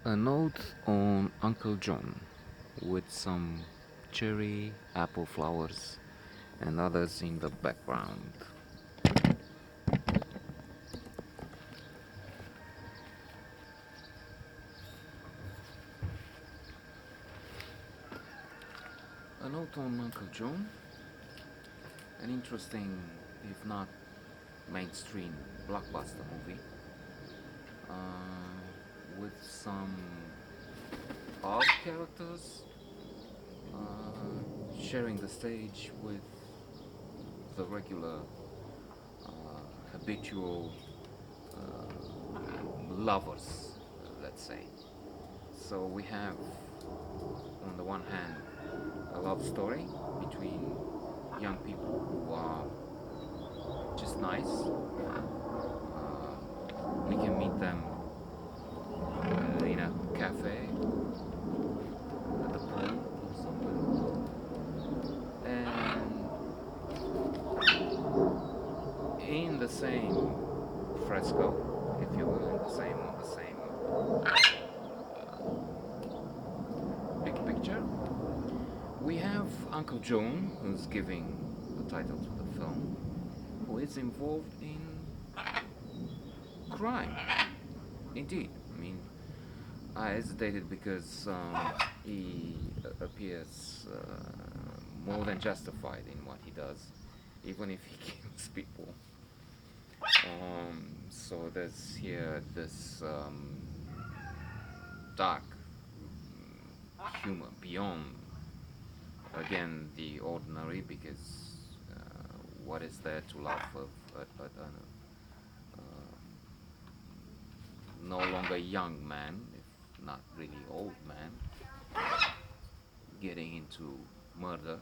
A note on Uncle John with some cherry apple flowers and others in the background. A note on Uncle John, an interesting, if not mainstream, blockbuster movie with some odd characters sharing the stage with the regular habitual lovers, let's say. So we have, on the one hand, a love story between young people who are just nice. We can meet them in a cafe, at the pool, or somewhere. And in the same fresco, if you will, in the same on the same big picture, we have Uncle John, who's giving the title to the film, who is involved in crime. Indeed, I mean, I hesitated because he appears more than justified in what he does, even if he kills people. So there's here this dark humor beyond, again, the ordinary, because what is there to laugh of no longer young man, if not really old man, getting into murder.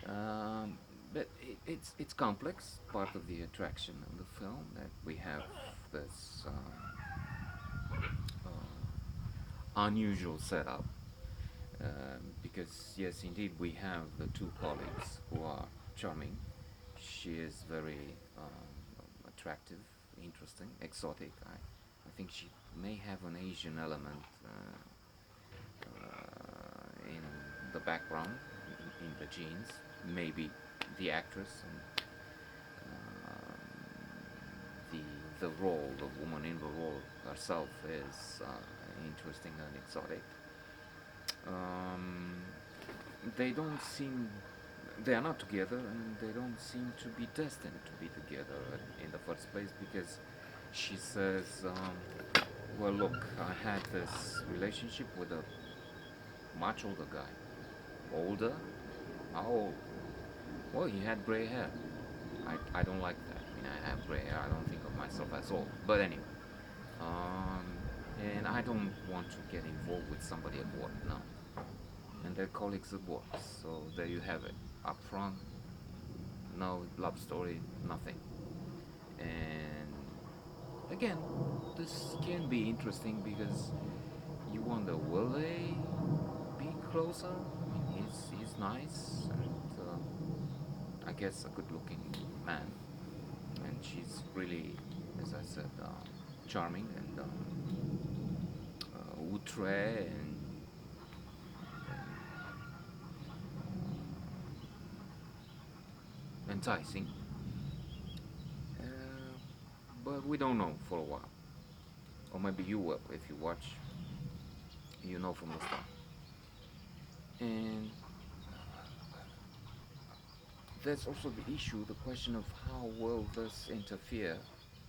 Um, but it's complex. Part of the attraction of the film that we have this unusual setup. Because yes, indeed, we have the two colleagues who are charming. She is very attractive, interesting, exotic. I think she may have an Asian element in the background, in the genes. Maybe the actress and the the role, the woman in the role herself is interesting and exotic. Um, they don't seem, they are not together, and they don't seem to be destined to be together in the first place, because she says, well, look, I had this relationship with a much older guy. Older? How old? Well, he had gray hair. I don't like that. I mean, I have gray hair. I don't think of myself as old. But anyway, um, and I don't want to get involved with somebody at work, no. And their colleagues at work. So there you have it. Up front, no love story, nothing. And again, this can be interesting because you wonder, will they be closer? I mean, he's nice, and I guess a good-looking man, and she's really, as I said, charming and outre and enticing. Uh, but we don't know for a while, or maybe you will if you watch. You know from the start. And there's also the issue, the question of how will this interfere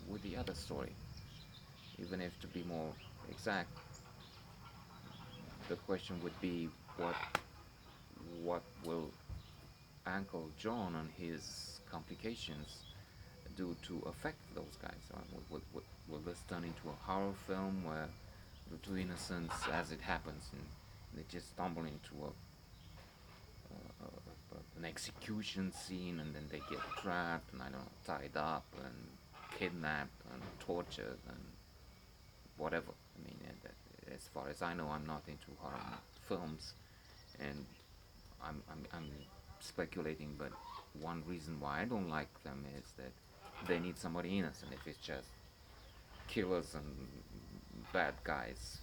with the other story. Even if, to be more exact, the question would be what will Uncle John and his complications do to affect those guys? Will this turn into a horror film where the two innocents, as it happens, and they just stumble into an execution scene, and then they get trapped and, I don't know, tied up and kidnapped and tortured and whatever. I mean, as far as I know, I'm not into horror films, and I'm speculating, but one reason why I don't like them is that they need somebody innocent. If it's just killers and bad guys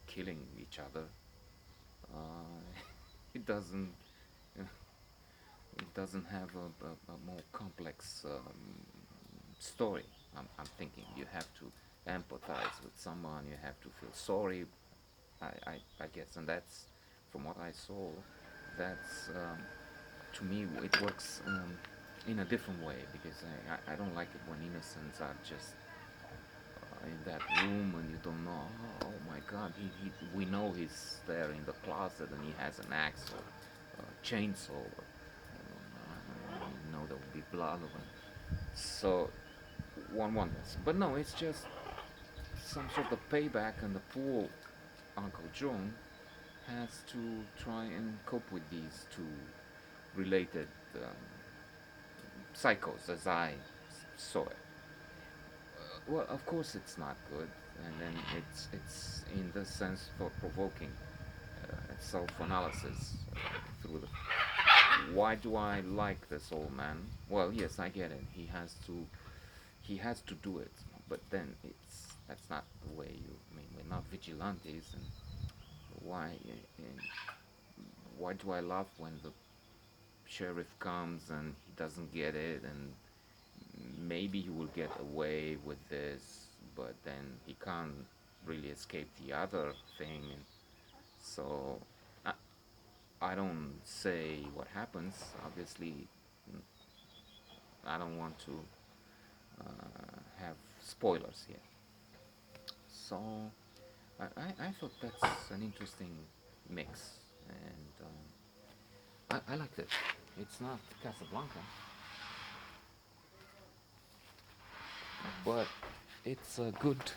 killing each other. It doesn't it doesn't have a more complex story. I'm thinking you have to empathize with someone, you have to feel sorry. I guess, and that's from what I saw. That's to me it works in a different way because I don't like it when innocents are just in that room and you don't know. Oh my God, we know he's there in the closet and he has an axe or a chainsaw. Or, you know there will be blood of him. So one wonders, but no, it's just some sort of payback, and the poor Uncle John has to try and cope with these two related psychos as I saw it. Well, of course it's not good, and then it's in the sense for provoking self-analysis through the. Why do I like this old man? Well, yes, I get it. He has to do it, but then that's not the way you. I mean, we're not vigilantes, and why? And why do I laugh when the sheriff comes and he doesn't get it, and maybe he will get away with this, but then he can't really escape the other thing. And so I, I don't say what happens. Obviously, I don't want to have spoilers here. So I thought that's an interesting mix, and I liked it. It's not Casablanca, but it's a good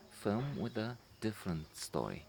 film with a different story.